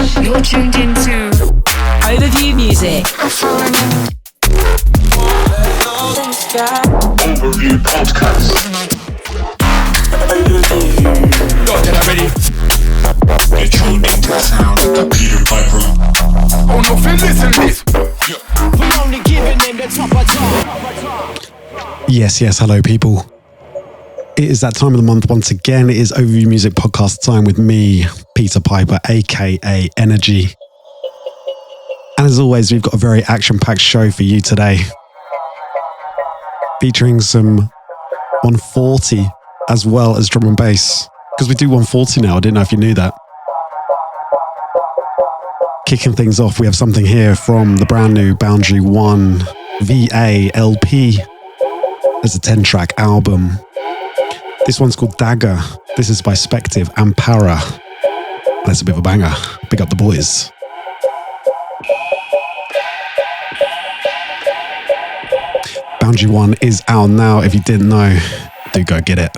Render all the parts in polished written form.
You're tuned into Overview Music. Overview Podcast. Go, get that ready. You're tuned into the sound of Peter Piper. Oh no, Phil, listen this. We're only giving them the top of top. Yes, hello people. It is that time of the month once again. It is Overview Music Podcast time with me, Peter Piper, aka Energy. And as always, we've got a very action-packed show for you today, featuring some 140 as well as drum and bass, because we do 140 now. I didn't know if you knew that. Kicking things off, we have something here from the brand new Boundary 1 VA LP. It's a 10-track album. This one's called Dagga. This is by Spektiv and Para. That's a bit of a banger. Big up the boys. Boundary 1 is out now. If you didn't know, do go get it.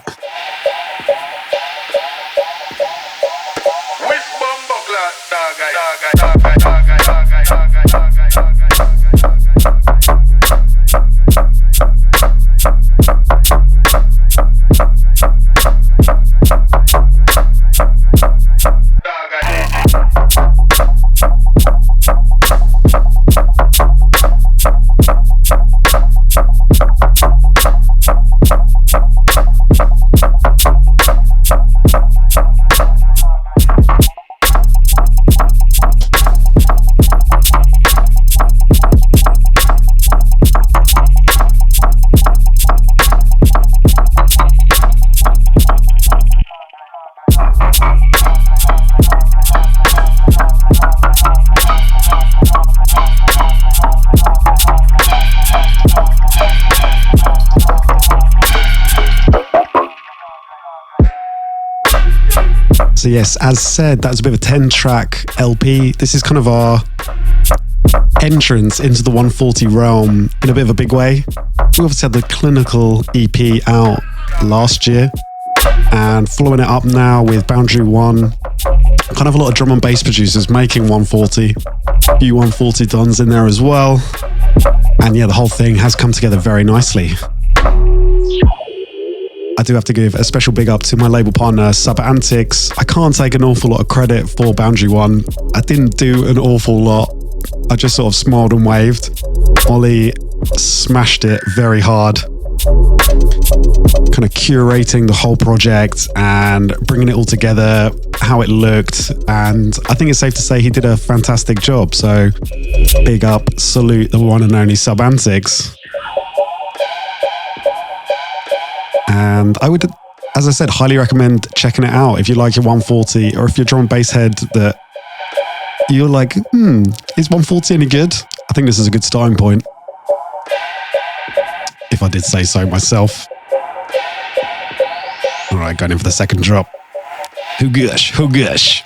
So yes, as said, that's a bit of a 10-track LP. This is kind of our entrance into the 140 realm in a bit of a big way. We obviously had the Clinical EP out last year, and following it up now with Boundary 1. Kind of a lot of drum and bass producers making 140. A few 140 dons in there as well. And yeah, the whole thing has come together very nicely. I do have to give a special big up to my label partner, Sustance. I can't take an awful lot of credit for Boundary 1. I didn't do an awful lot. I just sort of smiled and waved. Ollie smashed it very hard. Kind of curating the whole project and bringing it all together, how it looked. And I think it's safe to say he did a fantastic job. So big up, salute the one and only Sustance. And I would, as I said, highly recommend checking it out if you like your 140, or if you're a drum and bass head that you're like, is 140 any good? I think this is a good starting point, if I did say so myself. All right, going in for the second drop. Who gush?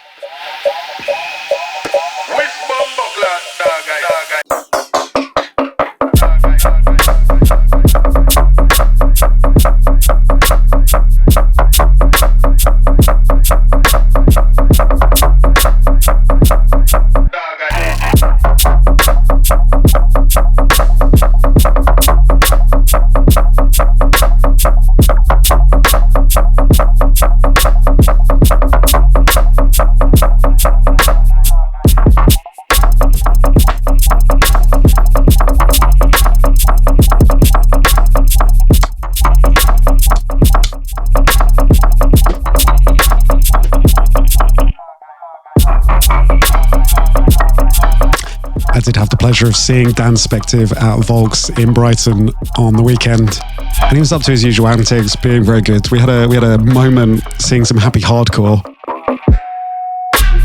I did have the pleasure of seeing Dan Spektiv at Volks in Brighton on the weekend, and he was up to his usual antics, being very good. We had a moment seeing some happy hardcore.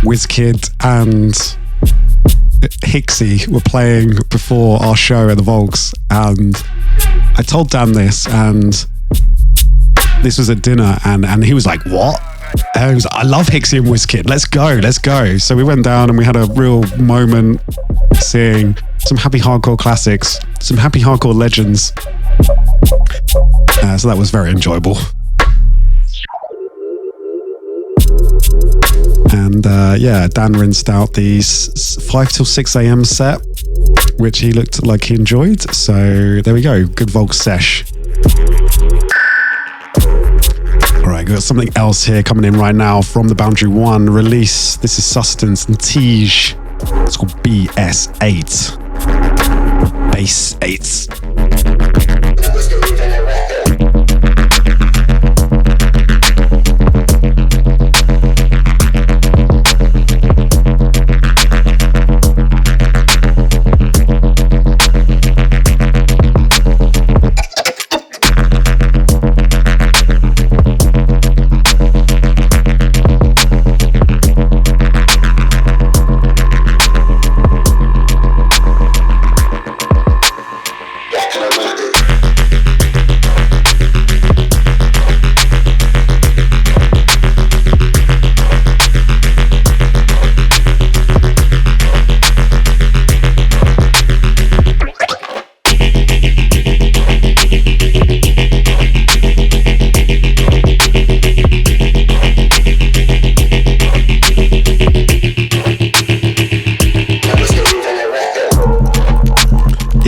WizKid and Hexa were playing before our show at the Volks, and I told Dan this, and this was at dinner, and he was like, "What?" And he was like, "I love Hexa and WizKid. Let's go." So we went down and we had a real moment seeing some happy hardcore classics, some happy hardcore legends. So that was very enjoyable. And yeah, Dan rinsed out these 5 till 6 a.m. set, which he looked like he enjoyed. So there we go. Good Volk sesh. All right, got something else here coming in right now from the Boundary One release. This is Sustance and Teej. It's called BS8. Base 8.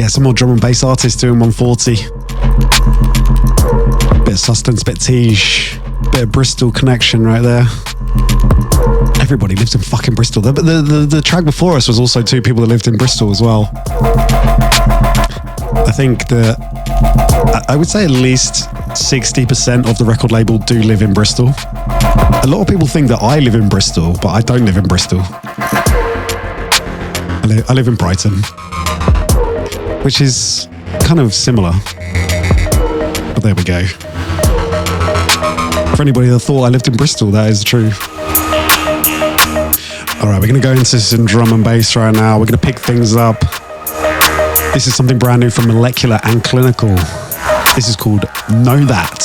Some more drum and bass artists doing 140. Bit of Sustance, bit of Teej, bit of Bristol connection right there. Everybody lives in fucking Bristol. The track before us was also two people that lived in Bristol as well. I think that I would say at least 60% of the record label do live in Bristol. A lot of people think that I live in Bristol, but I don't live in Bristol. I live in Brighton, which is kind of similar. But there we go. For anybody that thought I lived in Bristol, that is true. All right, we're going to go into some drum and bass right now. We're going to pick things up. This is something brand new from Molecular and Clinical. This is called Know That.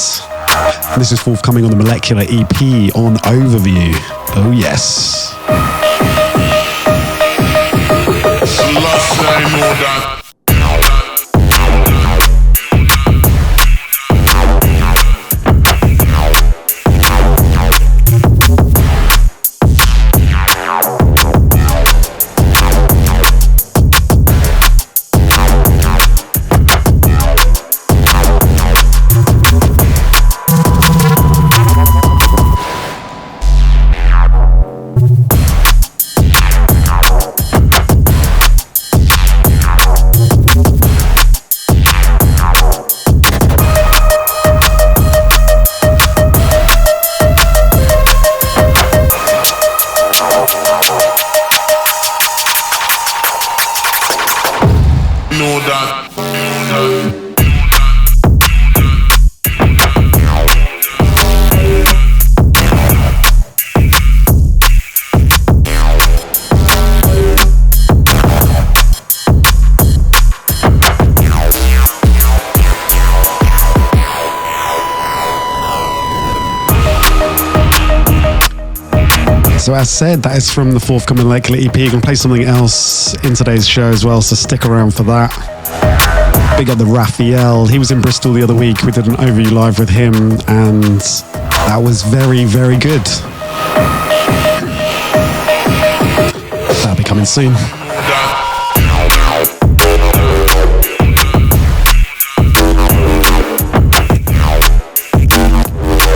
And this is forthcoming on the Molecular EP on Overview. Oh, yes. I know that. So as said, that is from the forthcoming Molecular EP. You're going to play something else in today's show as well, so stick around for that. Big up the Raphael. He was in Bristol the other week. We did an overview live with him, and that was very, very good. That'll be coming soon.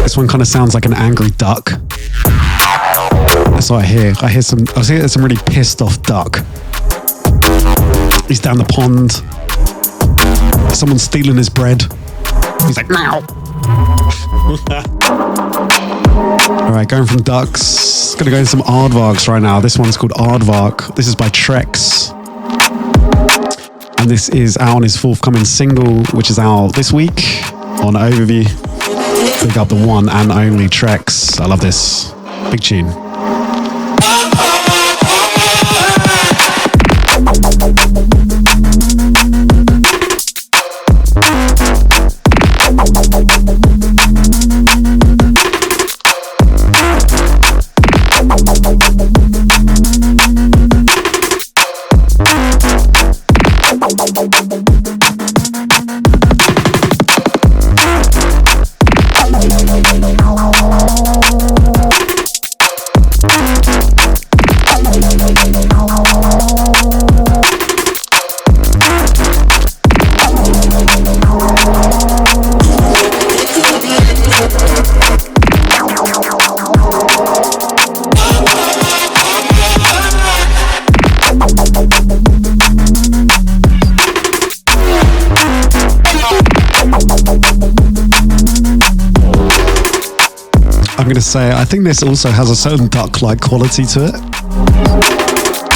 This one kind of sounds like an angry duck. That's what I hear. I hear some really pissed off duck. He's down the pond. Someone's stealing his bread. He's like, meow. All right, going from ducks. Gonna go in some Aardvarks right now. This one's called Aardvark. This is by Trex. And this is out on his forthcoming single, which is out this week on Overview. Pick up the one and only Trex. I love this. Big tune. going to say, I think this also has a certain duck-like quality to it.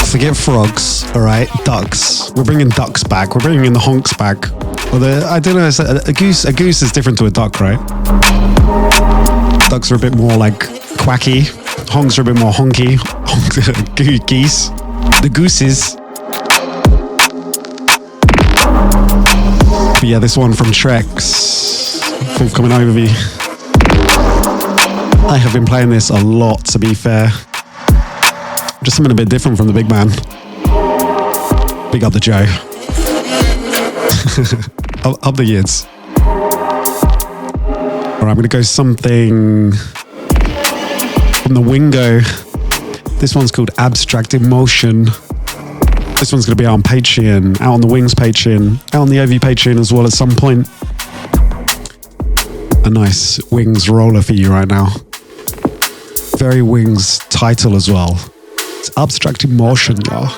Forget frogs, all right? Ducks. We're bringing ducks back. We're bringing in the honks back. Or I don't know, a goose is different to a duck, right? Ducks are a bit more like quacky. Honks are a bit more honky. Geese. The gooses. But yeah, this one from Trex. Forthcoming overview. I have been playing this a lot, to be fair. Just something a bit different from the big man. Big up the Joe. up the yids. Alright, I'm going to go something from the Wingo. This one's called Abstract Emotion. This one's going to be out on Patreon, out on the Wings Patreon, out on the OV Patreon as well at some point. A nice Wings roller for you right now. Very Wings title as well. It's Abstract Emotion, y'all.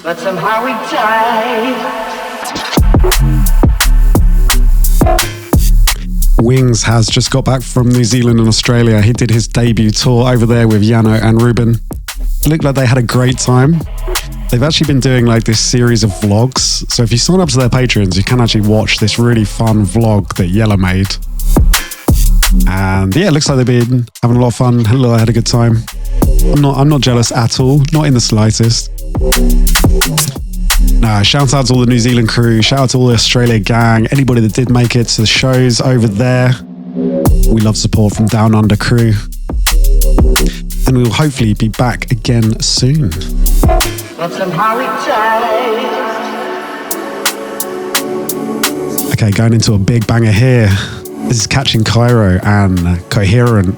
But somehow we die. Wings has just got back from New Zealand and Australia. He did his debut tour over there with Yano and Ruben. It looked like they had a great time. They've actually been doing like this series of vlogs. So if you sign up to their Patreons, you can actually watch this really fun vlog that Yella made. And yeah, it looks like they've been having a lot of fun. Had a good time. I'm not jealous at all, not in the slightest. Nah, shout out to all the New Zealand crew, shout out to all the Australia gang, anybody that did make it to the shows over there. We love support from Down Under crew. And we will hopefully be back again soon. But somehow we die. Okay, going into a big banger here. This is Catching Cairo and Koherent,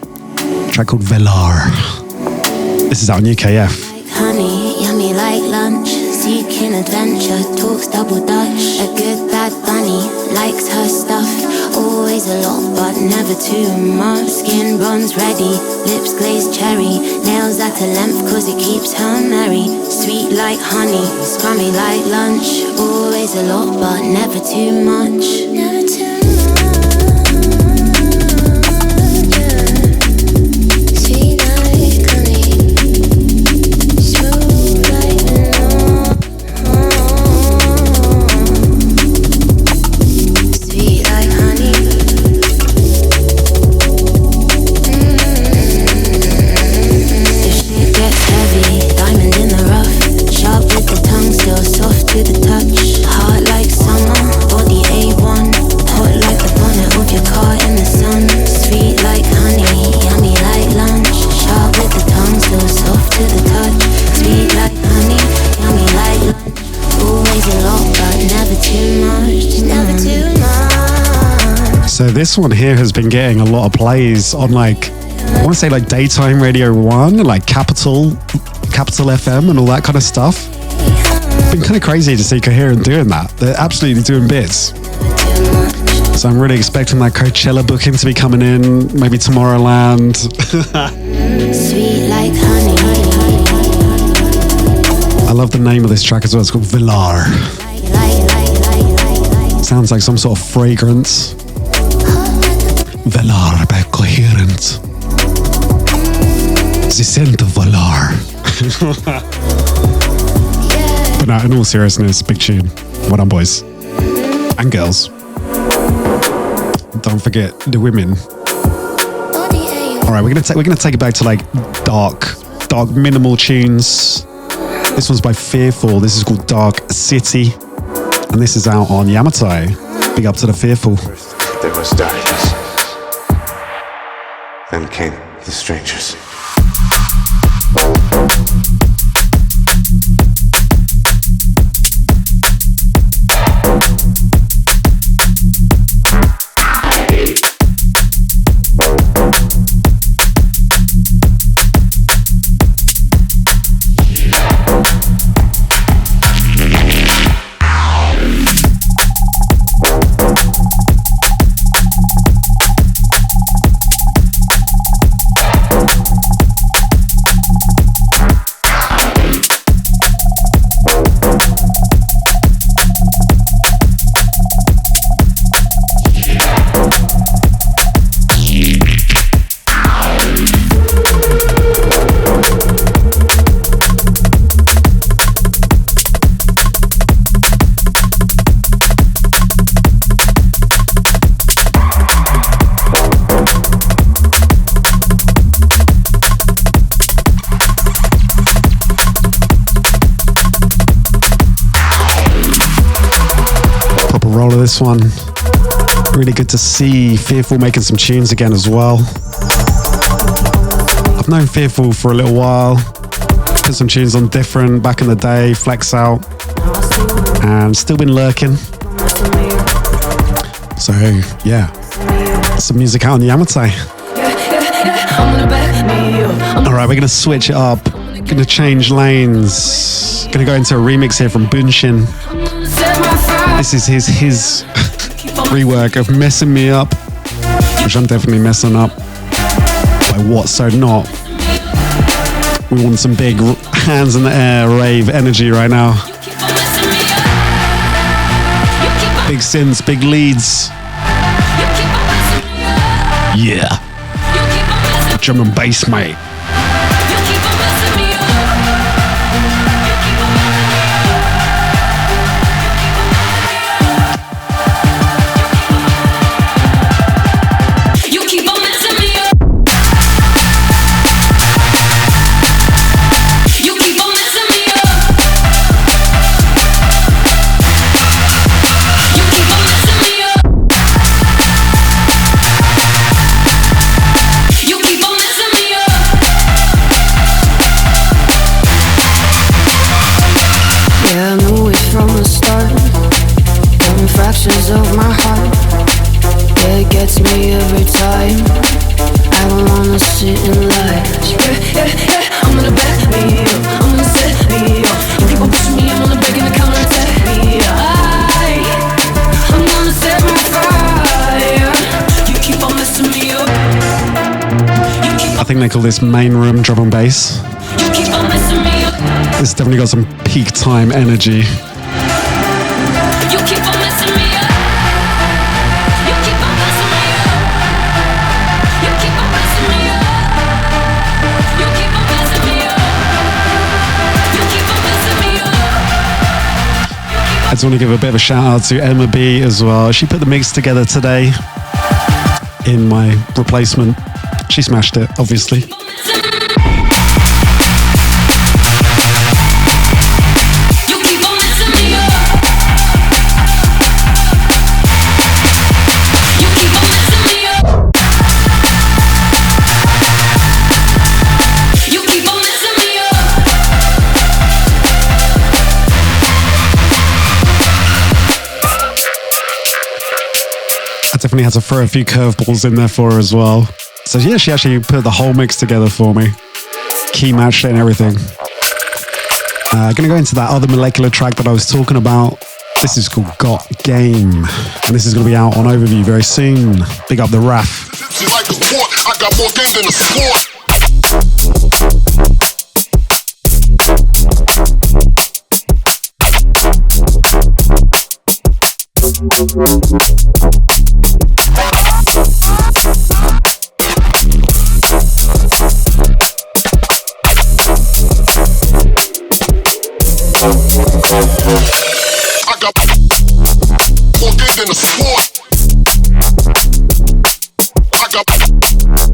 a track called Velour. This is out on UKF. Like honey, yummy like lunch. Seeking adventure, talks double Dutch. A good bad bunny, likes her stuff. Always a lot, but never too much. Skin bronze ready, lips glazed cherry. Nails at a length, cause it keeps her merry. Sweet like honey, scrummy like lunch. Always a lot, but never too much. Never too much. So this one here has been getting a lot of plays on like, I want to say like Daytime Radio 1, like Capital FM and all that kind of stuff. It's been kind of crazy to see Koherent doing that. They're absolutely doing bits. So I'm really expecting that Coachella booking to be coming in, maybe Tomorrowland. Sweet like honey. I love the name of this track as well. It's called Velour. Sounds like some sort of fragrance. Velour by Koherent. The scent of Velour. But no, in all seriousness, big tune. Well done, boys and girls. Don't forget the women. All right, we're gonna take it back to like dark minimal tunes. This one's by Fearful. This is called Dark City, and this is out on Yamatai. Big up to the Fearful. First, there was darkness. Then came the strangers. roll of this one. Really good to see Fearful making some tunes again as well. I've known Fearful for a little while. Put some tunes on Different back in the day, Flex Out, and still been lurking. So yeah, some music out on the Yamatai. Alright, we're gonna switch it up. Gonna change lanes. Gonna go into a remix here from Buunshin. This is his rework of Messing Me Up, which I'm definitely messing up. By what, so not. We want some big hands in the air, rave energy right now. Big synths, big leads. Yeah. Drum and bass, mate. Of my heart, yeah, it gets me every time. I don't wanna sit and lie. Yeah, I'm gonna back me up, I'm gonna set me up. You keep on pushing me, I'm gonna break in the counter attack me. I'm gonna set my fire. You keep on messing me up. I think they call this main room drum and bass. You keep on messing me up. This definitely got some peak time energy. You keep on messing me up. I just want to give a bit of a shout out to Emma B as well. She put the mix together today in my replacement. She smashed it, obviously. Definitely had to throw a few curveballs in there for her as well. So yeah, she actually put the whole mix together for me. Key matched it and everything. Gonna go into that other molecular track that I was talking about. This is called Got Game. And this is gonna be out on Overview very soon. Big up the RAF. Like a sport, I got more game than a sport. I got more game than a sport. I got more game.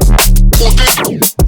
I got more game than a sport.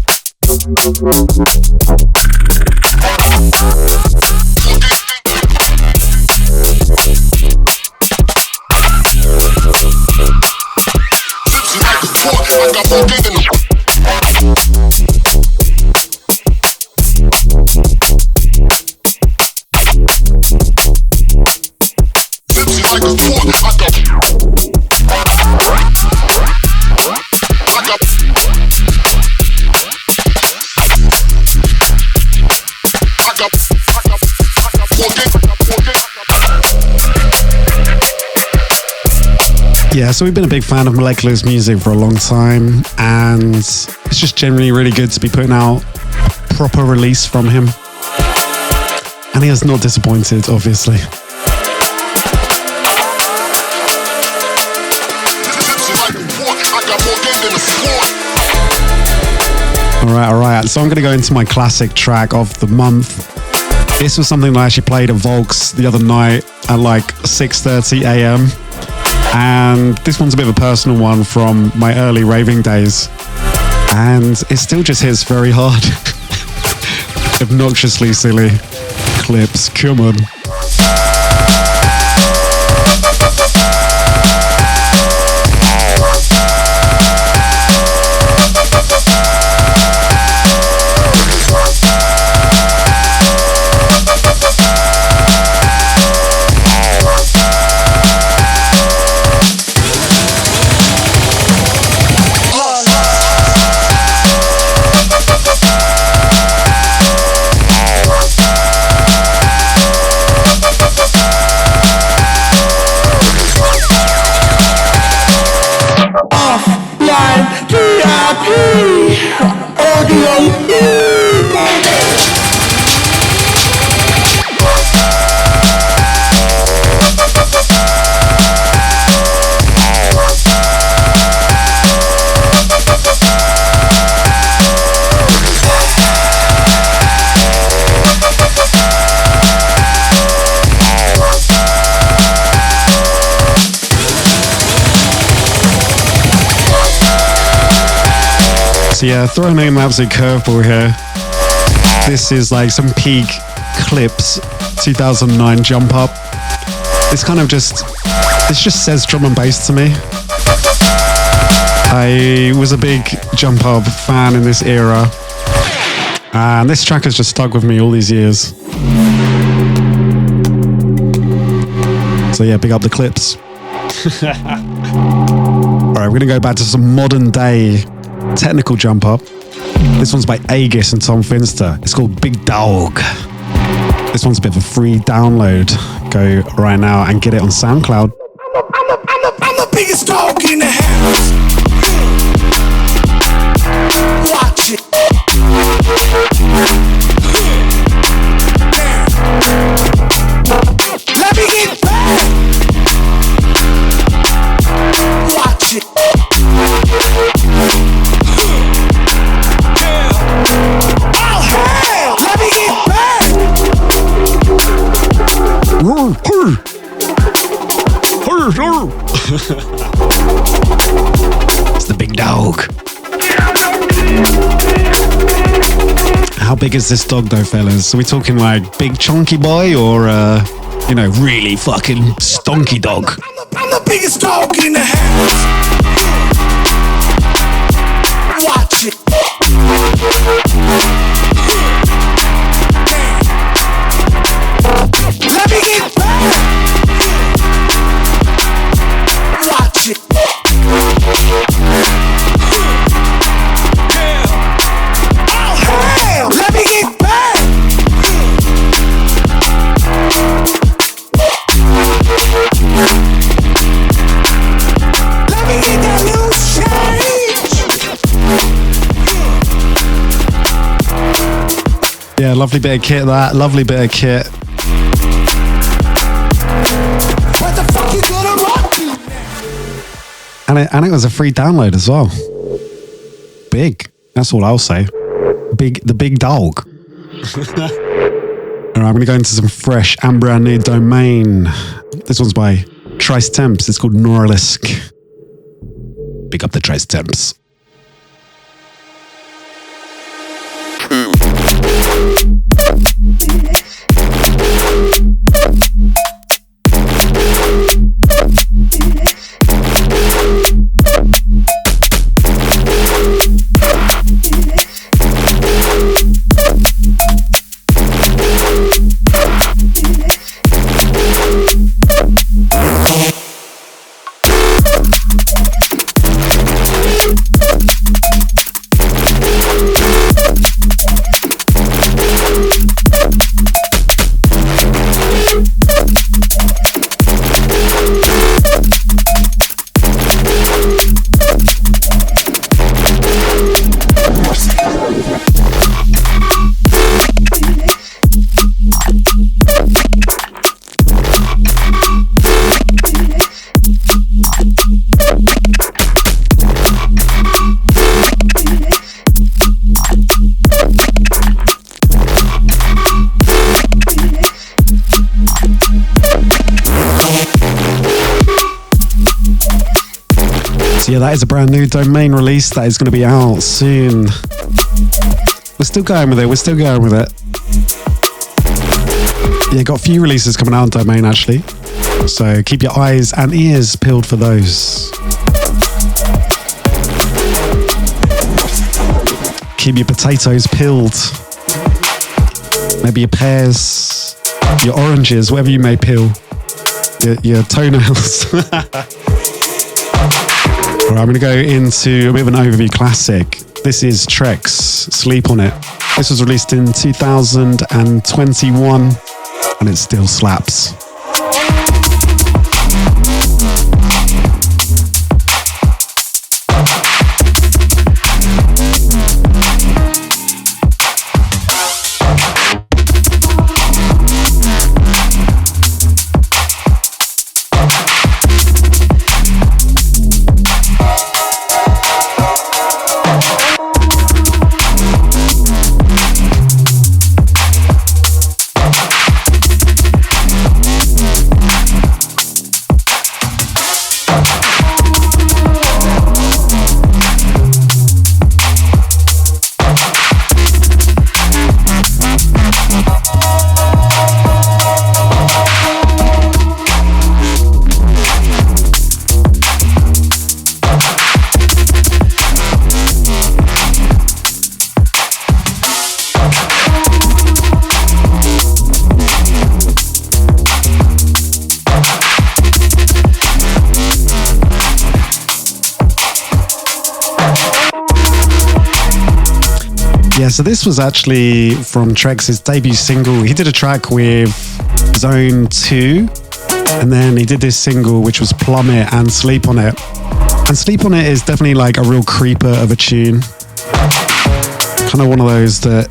Yeah, so we've been a big fan of Molecular's music for a long time, and it's just generally really good to be putting out a proper release from him. And he has not disappointed, obviously. All right. So I'm going to go into my classic track of the month. This was something that I actually played at Volks the other night at like 6:30 a.m. And this one's a bit of a personal one from my early raving days. And it still just hits very hard. Obnoxiously silly. Clipz, come on. So yeah, throwing in an absolute curveball here. This is like some peak Clipz 2009 jump up. This just says drum and bass to me. I was a big jump up fan in this era, and this track has just stuck with me all these years. So yeah, big up the Clipz. Alright, we're gonna go back to some modern day technical jump up. This one's by Aegis and Tom Finster. It's called Big Dog. This one's a bit of a free download. Go right now and get it on SoundCloud. I'm the biggest dog in the house. Watch it. Let me get back. Watch it. Oh hell! Let me get back. It's the big dog. How big is this dog though, fellas? Are we talking like big chunky boy or really fucking stonky dog? I'm the biggest dog in the house. Watch it. Let me get back. Watch it. Oh hell! Let me get back. Let me get that loose change. Yeah, lovely bit of kit that. Lovely bit of kit. What the fuck you gonna rock to? And it was a free download as well. Big. That's all I'll say. The big dog. Alright, I'm going to go into some fresh and brand new domain. This one's by Tryst Temps. It's called Norilisk. Big up the Tryst Temps. So yeah, that is a brand new domain release that is going to be out soon. We're still going with it. Yeah, got a few releases coming out on domain actually. So keep your eyes and ears peeled for those. Keep your potatoes peeled. Maybe your pears, your oranges, whatever you may peel. Your toenails. Alright, I'm going to go into a bit of an overview classic. This is Trex, Sleep on It. This was released in 2021 and it still slaps. Yeah, so this was actually from Trex's debut single. He did a track with Zone 2, and then he did this single which was Plummet and Sleep on It. And Sleep on It is definitely like a real creeper of a tune. Kind of one of those that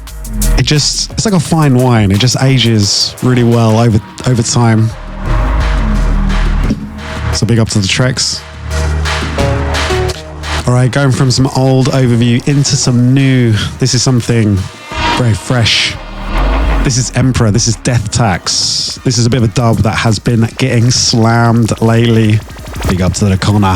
it's like a fine wine. It just ages really well over time. So big up to the Trex. All right, going from some old overview into some new. This is something very fresh. This is Emperor. This is Death Tax. This is a bit of a dub that has been getting slammed lately. Big up to the corner.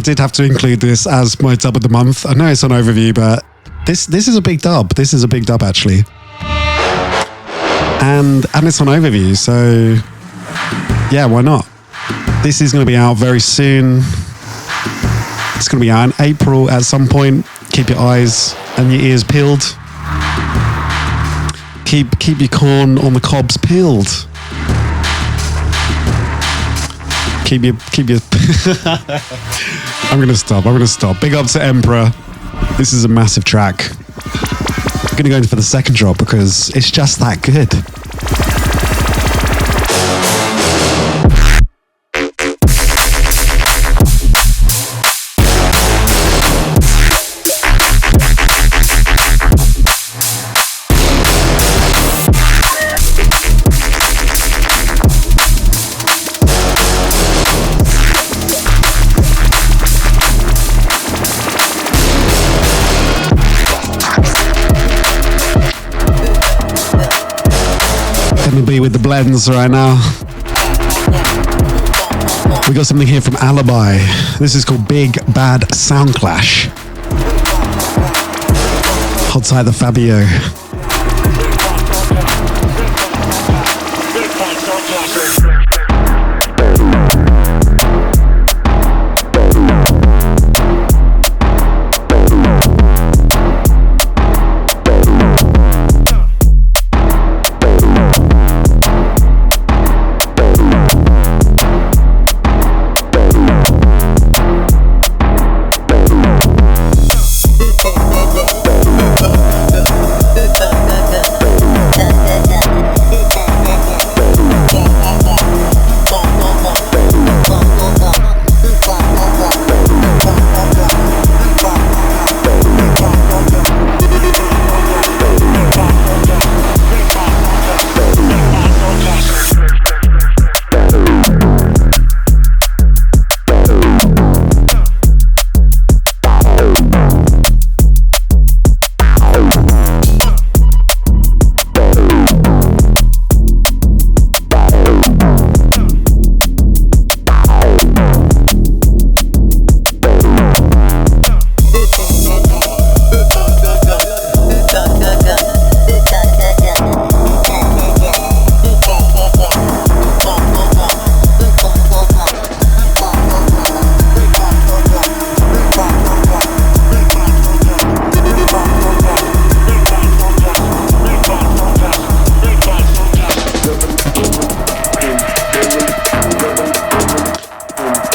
Did have to include this as my dub of the month. I know it's on overview, but this is a big dub. This is a big dub actually, and it's on overview. So yeah, why not? This is going to be out very soon. It's going to be out in April at some point. Keep your eyes and your ears peeled. Keep your corn on the cobs peeled. Keep your I'm gonna stop. Big up to Emperor. This is a massive track. I'm gonna go in for the second drop because it's just that good. Be with the blends right now. We got something here from Alibi. This is called Big Bad Soundclash. Hold tight the Fabio.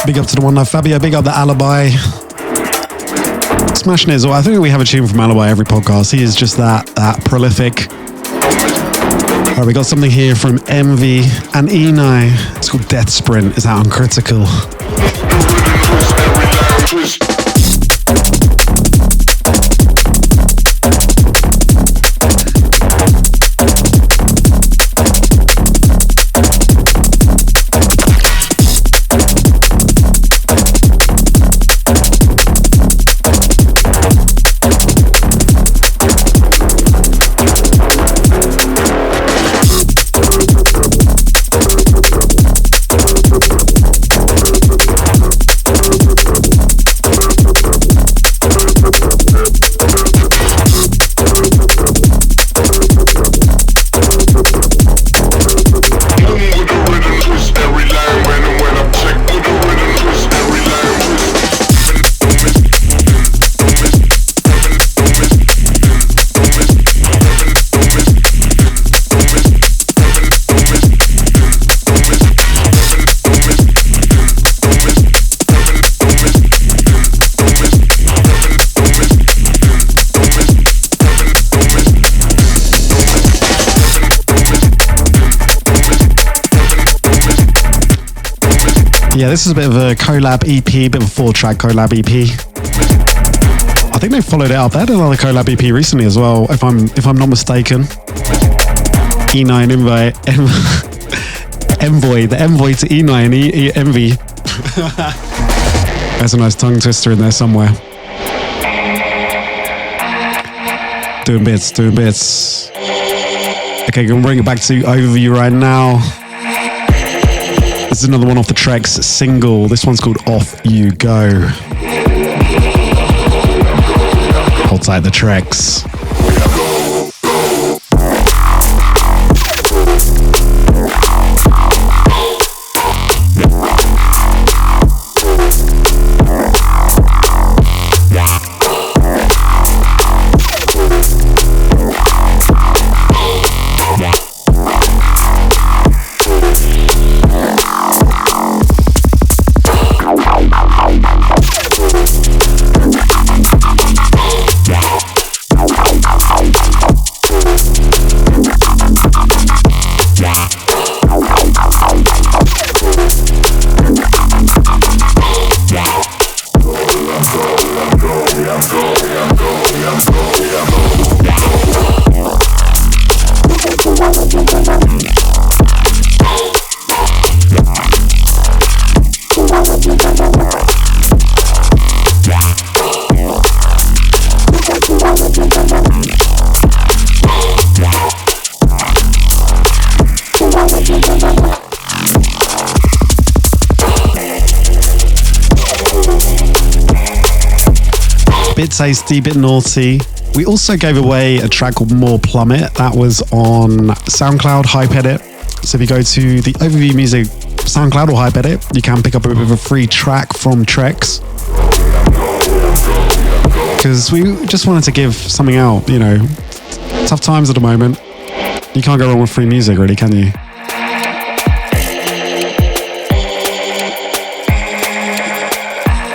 Big up to the one, Fabio. Big up the Alibi. Smashing it as well. I think we have a tune from Alibi every podcast. He is just that prolific. Alright, we got something here from Envy and Enei. It's called Death Sprint. It's out on Critical. Yeah, this is a bit of a collab EP, bit of a 4-track collab EP. I think they followed it up. They had another collab EP recently as well, if I'm not mistaken. Enei and Envoy, the envoy to Enei and Envy. There's a nice tongue twister in there somewhere. Doing bits. Okay, gonna bring it back to overview right now. This is another one off the Trex single. This one's called Off You Go. Hold tight, the Trex. Bit tasty, bit naughty. We also gave away a track called More Plummet. That was on SoundCloud, Hype Edit. So if you go to the Overview Music SoundCloud or Hype Edit, you can pick up a bit of a free track from Trex. Because we just wanted to give something out, you know. Tough times at the moment. You can't go wrong with free music, really, can you?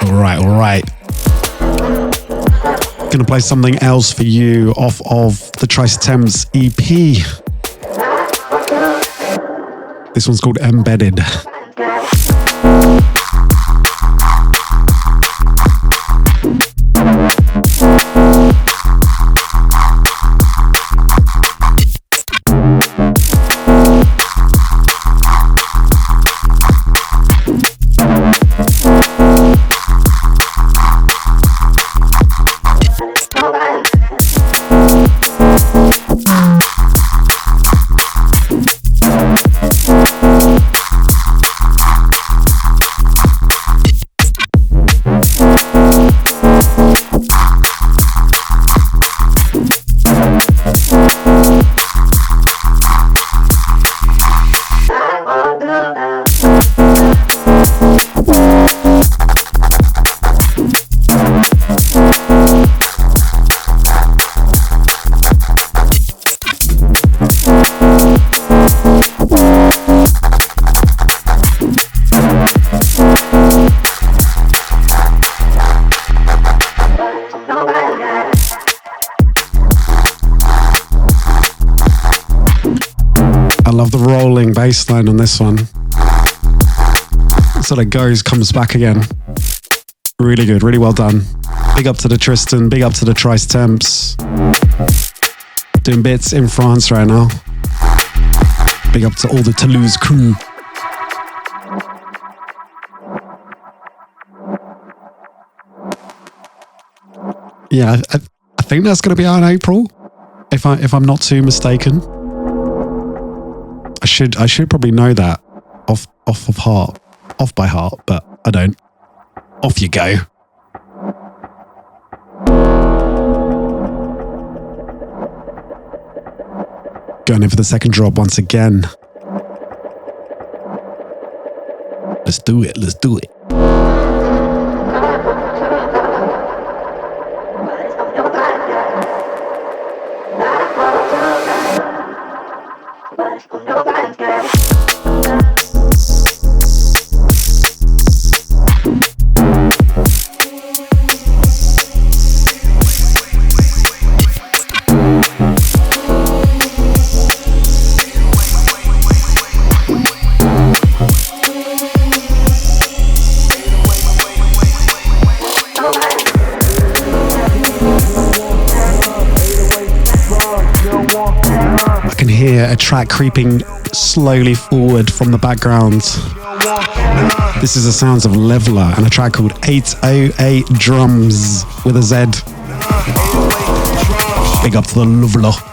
All right. Gonna play something else for you off of the Tryst Temps EP. This one's called Embedded. Love the rolling bass line on this one. Sort of goes, comes back again. Really good, really well done. Big up to the Tristan, big up to the Tryst Temps. Doing bits in France right now. Big up to all the Toulouse crew. Yeah, I think that's going to be out in April, if I'm not too mistaken. I should probably know that off by heart, but I don't. Off you go. Going in for the second drop once again. Let's do it. Let's do it. A track creeping slowly forward from the background. This is the sounds of Levela and a track called 808 Drums with a Z. Big up to the Levela.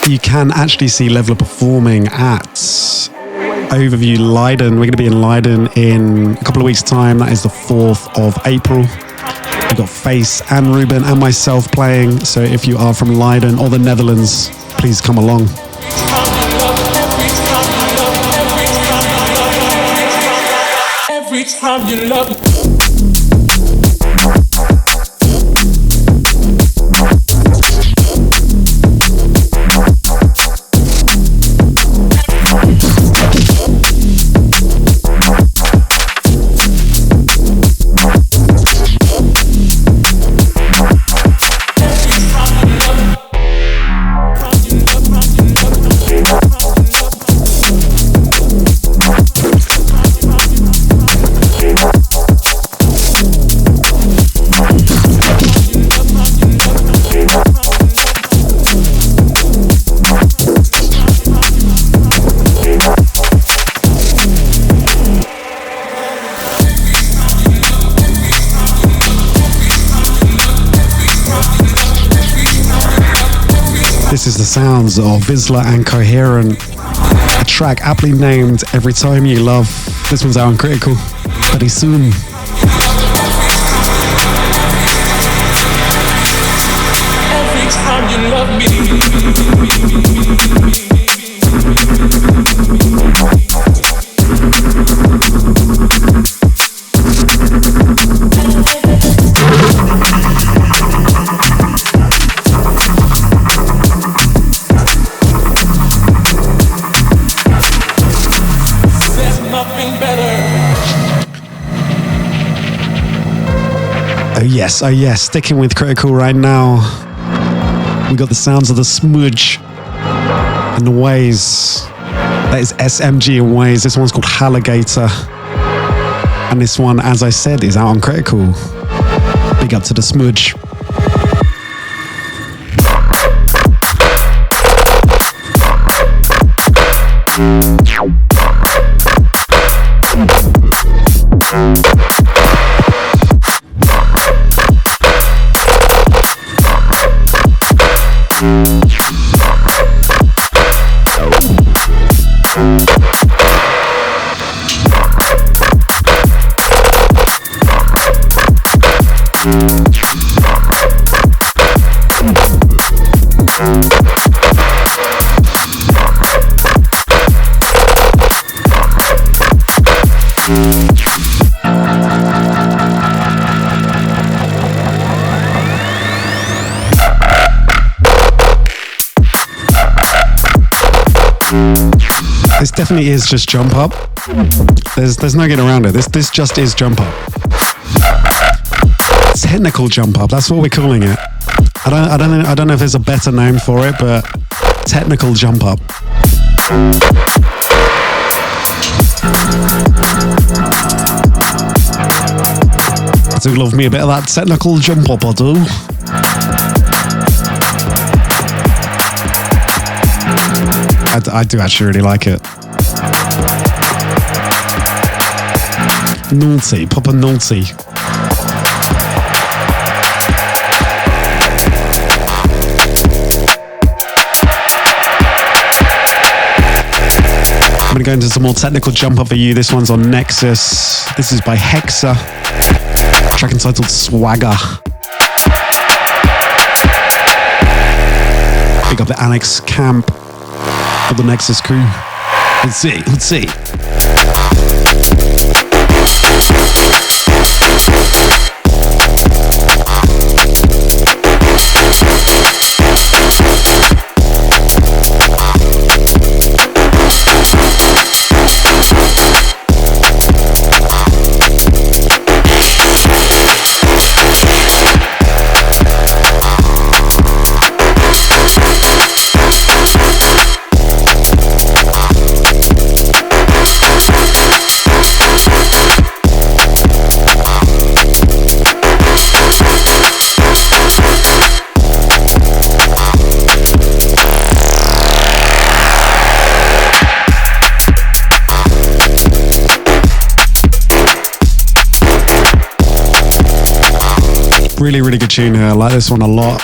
You can actually see Levela performing at Overview Leiden. We're going to be in Leiden in a couple of weeks' time. That is the 4th of April. We've got Face and Ruben and myself playing. So if you are from Leiden or the Netherlands, please come along. Every time you love. This is the sounds of VISLA and Koherent. A track aptly named Everytimeuluv. This one's out on Critical. Very soon. Every time you love Oh yes, sticking with Critical right now. We got the sounds of the Smudge and the Waeys. That is SMG and Waeys. This one's called Halogater. And this one, as I said, is out on Critical. Big up to the smudge. This definitely is just jump up. There's no getting around it. This just is jump up. Technical jump up. That's what we're calling it. I don't know if there's a better name for it, but technical jump up. I do love me a bit of that technical jump up, I do. I do actually really like it. Naughty, proper naughty. I'm going to go into some more technical jump up for you. This one's on Nexus. This is by Hexa. Track entitled Swagger. Big up the Annex Camp of the Nexus crew. Let's see. Really good tune here. I like this one a lot.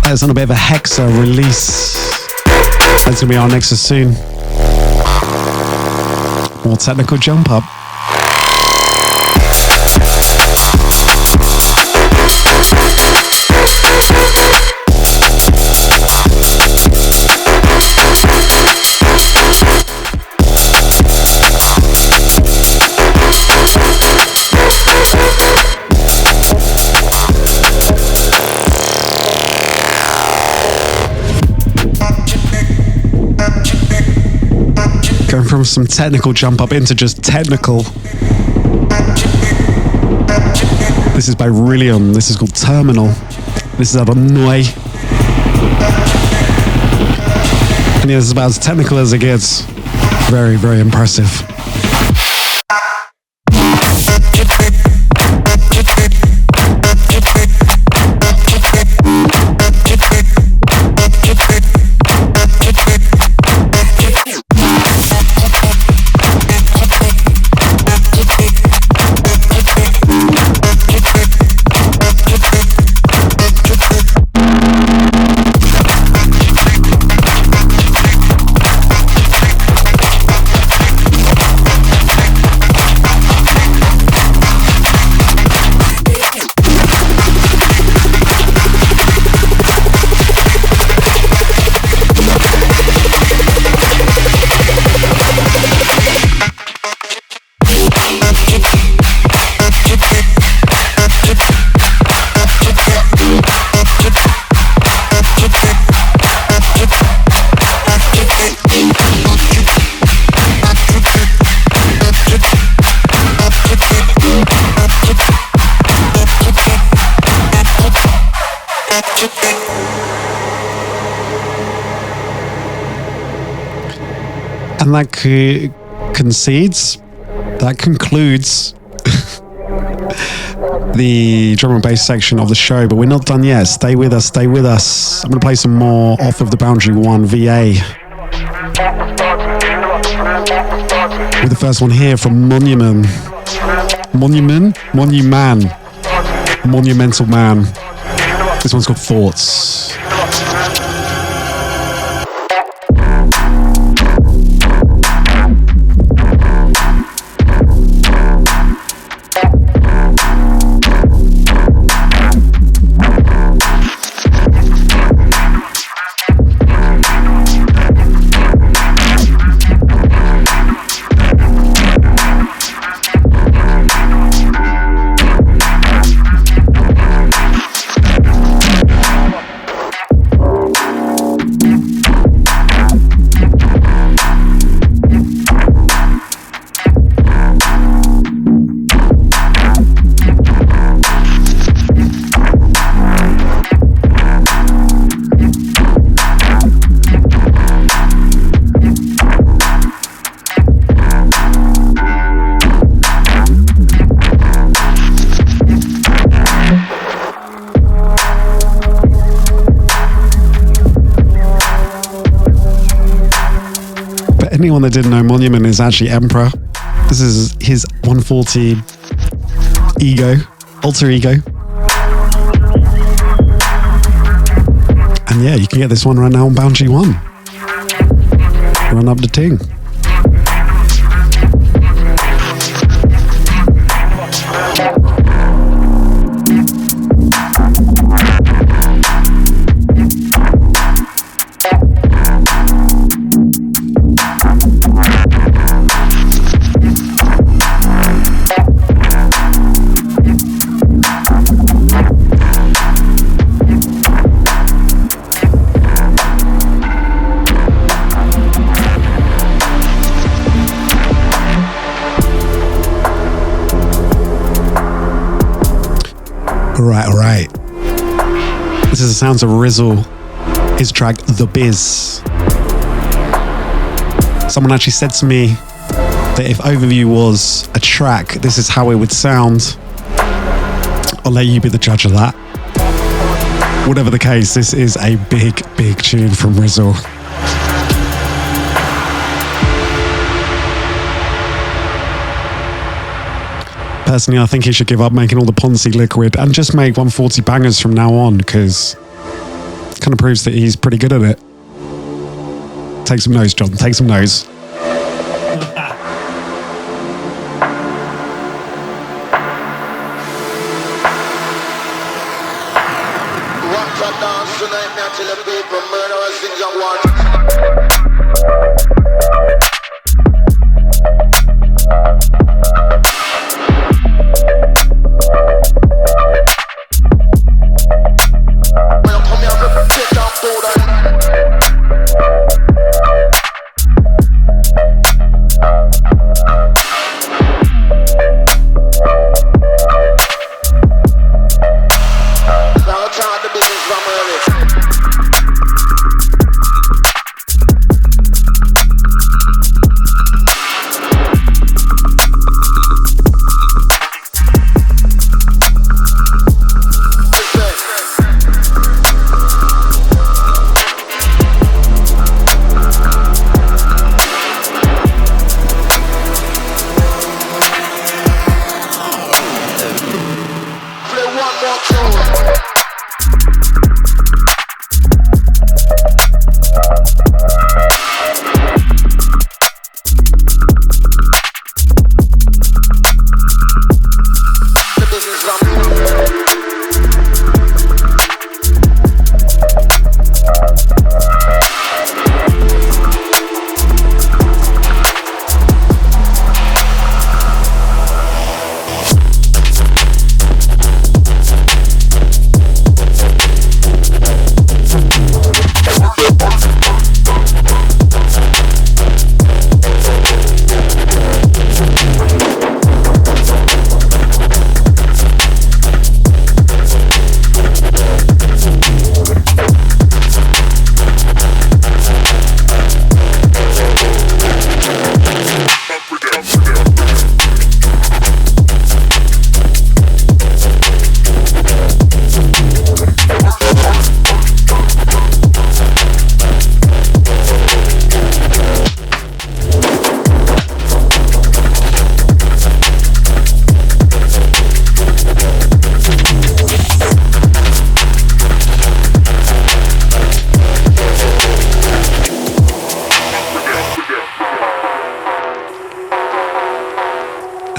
That's on a bit of a Hexa release. That's gonna be our Nexus soon. More technical jump up. Going from some technical jump up into just technical. This is by Rillium. This is called Terminal. This is out of Enei. And yeah, this is about as technical as it gets. Very impressive. And that concludes the drum and bass section of the show, but we're not done yet. Stay with us, stay with us. I'm going to play some more off of the Boundary 1 VA. With the first one here from Monumental Man. This one's called Thoughts. Anyone that didn't know, Monument is actually Emperor. This is his 140 alter ego. And yeah, you can get this one right now on Boundary 1. Run up the ting. All right. This is the sounds of Rizzle, his track The Biz. Someone actually said to me that if Overview was a track, this is how it would sound. I'll let you be the judge of that. Whatever the case, this is a big, big tune from Rizzle. Personally, I think he should give up making all the Ponzi liquid and just make 140 bangers from now on, because it kind of proves that he's pretty good at it. Take some notes, John. Take some notes.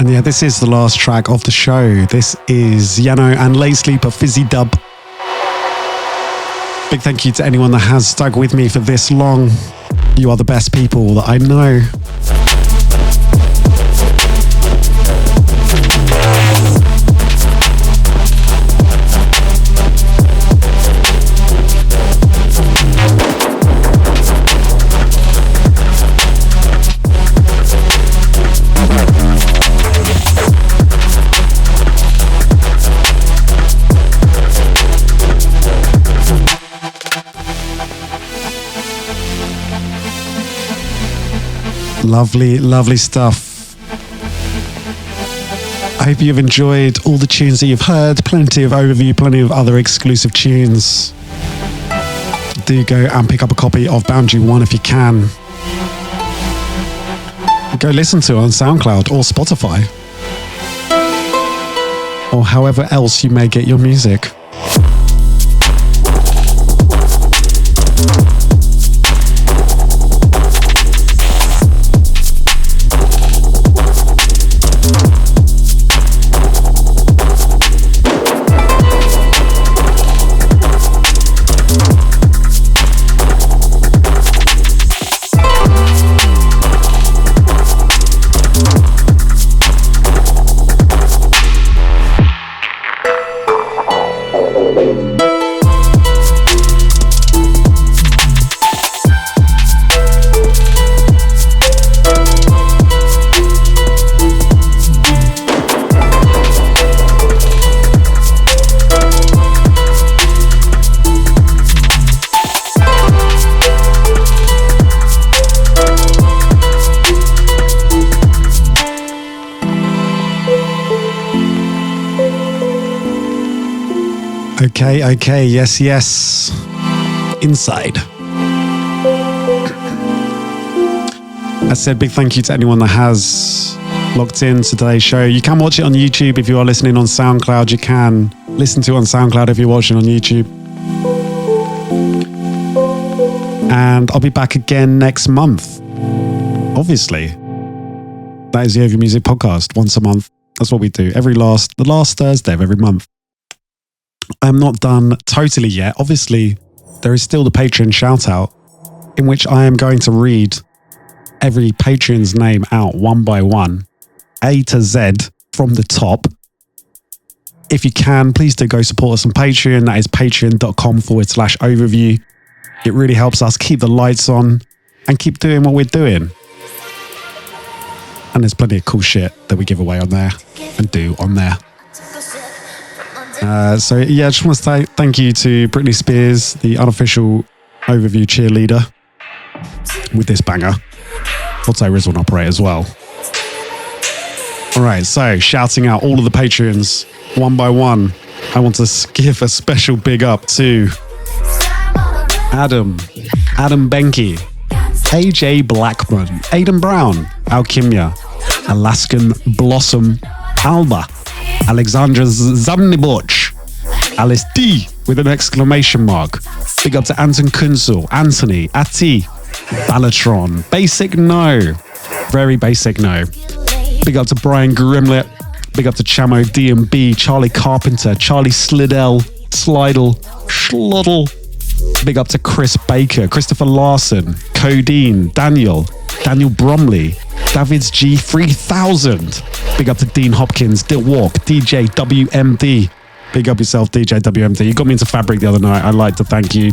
And yeah, this is the last track of the show. This is Yano and Late Sleeper Fizzy Dub. Big thank you to anyone that has stuck with me for this long. You are the best people that I know. Lovely, lovely stuff. I hope you've enjoyed all the tunes that you've heard. Plenty of overview, plenty of other exclusive tunes. Do go and pick up a copy of Boundary 1 if you can. Go listen to it on SoundCloud or Spotify. Or however else you may get your music. Okay, yes. Inside. I said big thank you to anyone that has locked in to today's show. You can watch it on YouTube if you are listening on SoundCloud. You can listen to it on SoundCloud if you're watching on YouTube. And I'll be back again next month. Obviously. That is the Overview Music Podcast, once a month. That's what we do. The last Thursday of every month. I'm not done totally yet. Obviously, there is still the Patreon shout out in which I am going to read every Patreon's name out one by one, A to Z from the top. If you can, please do go support us on Patreon. That is patreon.com/overview. It really helps us keep the lights on and keep doing what we're doing. And there's plenty of cool shit that we give away on there and do on there. So yeah, I just want to say thank you to Britney Spears, the unofficial Overview cheerleader, with this banger. Auto Rizzle operate as well. Alright, so shouting out all of the Patreons one by one. I want to give a special big up to Adam Benke, AJ Blackman, Aidan Brown, Alchemia, Alaskan Blossom, Alba, Alexandra Zamniboch, Alice D with an exclamation mark. Big up to Anton Kunzel, Anthony, Ati, Balatron, Basic No, very basic no. Big up to Brian Grimlet. Big up to Chamo DMB, Charlie Carpenter, Charlie Slidell, Schloddle. Big up to Chris Baker, Christopher Larson, Codeine, Daniel Bromley, Davids G3000. Big up to Dean Hopkins, Dill Walk, DJ WMD. Big up yourself, DJ WMD. You got me into Fabric the other night. I'd like to thank you.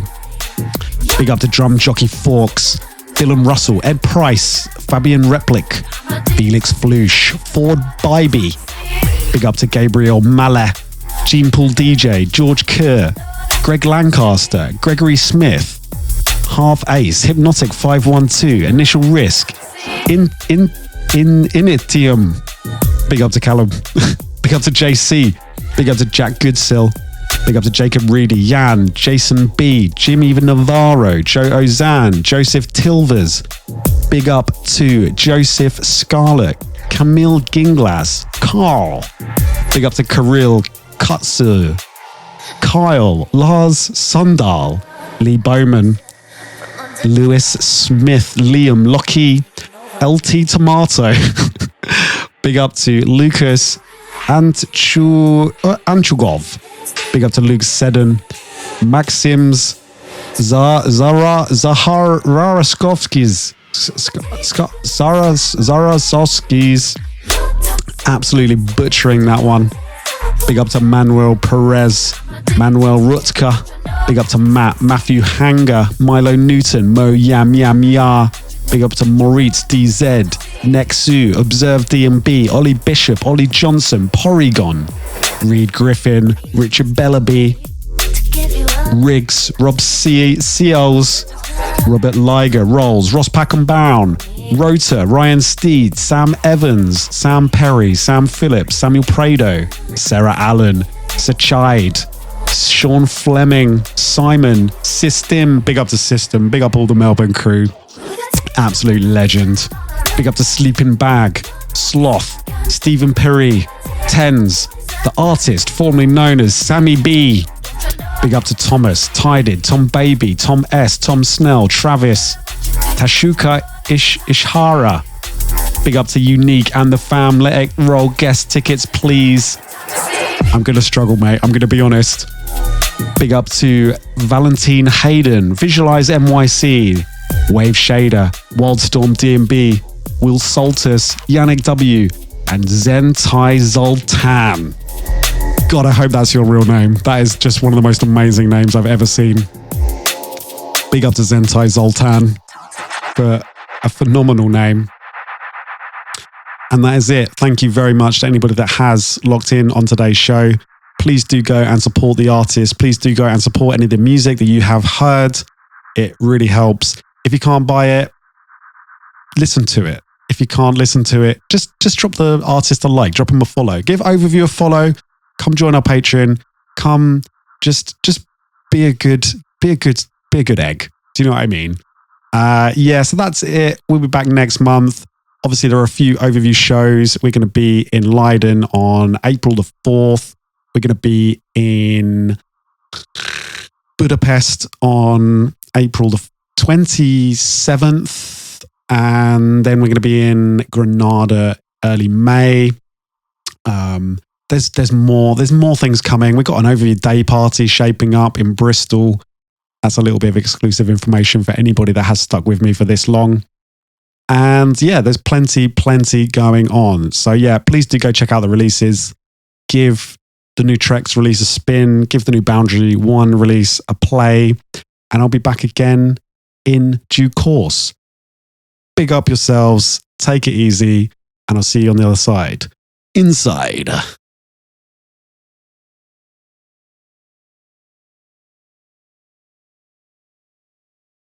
Big up to Drum Jockey Forks, Dylan Russell, Ed Price, Fabian Replic, Felix Flush, Ford Bybee. Big up to Gabriel Maleh, Gene Pool DJ, George Kerr, Greg Lancaster, Gregory Smith, Half Ace, Hypnotic 512, Initial Risk, Initium. Big up to Callum. Big up to JC. Big up to Jack Goodsill. Big up to Jacob Reedy, Jan, Jason B, Jimmy Navarro, Joe Ozan, Joseph Tilvers. Big up to Joseph Scarlett, Camille Ginglas, Carl. Big up to Kirill Kutsu, Kyle, Lars Sundal, Lee Bowman, Lewis Smith, Liam Lockie, LT Tomato, Big up to Lucas Anchugov. Big up to Luke Seddon. Maxims Zaharaskovskis. Zarasovskis. Absolutely butchering that one. Big up to Manuel Perez. Manuel Rutka. Big up to Matthew Hanger. Milo Newton. Mo Yam Yam Ya. Big up to Moritz DZ. Nexu. Observe DMB. Ollie Bishop. Ollie Johnson. Porygon. Reed Griffin. Richard Bellaby. Riggs. Rob Seals. Robert Liger. Rolls. Ross Packenbaum. Rota. Ryan Steed. Sam Evans. Sam Perry. Sam Phillips. Samuel Prado. Sarah Allen. Sachide. Sean Fleming. Simon. System. Big up to System. Big up all the Melbourne crew. Absolute legend. Big up to Sleeping Bag. Sloth. Stephen Perry. Tens. The artist formerly known as Sammy B. Big up to Thomas, Tided, Tom Baby, Tom S, Tom Snell, Travis, Tashuka Ishihara. Big up to Unique and the fam. Let it roll. Guest tickets, please. I'm going to struggle, mate. I'm going to be honest. Big up to Valentine Hayden, Visualize NYC, Wave Shader, Wildstorm DMB, Will Saltus, Yannick W, and Zentai Zoltan. God, I hope that's your real name. That is just one of the most amazing names I've ever seen. Big up to Zentai Zoltan for a phenomenal name. And that is it. Thank you very much to anybody that has locked in on today's show. Please do go and support the artist. Please do go and support any of the music that you have heard. It really helps. If you can't buy it, listen to it. If you can't listen to it, just drop the artist a like, drop him a follow. Give Overview a follow. Come join our Patreon. Come, just be a good egg. Do you know what I mean? So that's it. We'll be back next month. Obviously, there are a few overview shows. We're going to be in Leiden on April the 4th. We're going to be in Budapest on April the 27th. And then we're going to be in Granada early May. There's more things coming. We've got an overview day party shaping up in Bristol. That's a little bit of exclusive information for anybody that has stuck with me for this long. And yeah, there's plenty going on. So yeah, please do go check out the releases. Give the new Trex release a spin. Give the new Boundary 1 release a play. And I'll be back again in due course. Big up yourselves. Take it easy. And I'll see you on the other side. Inside.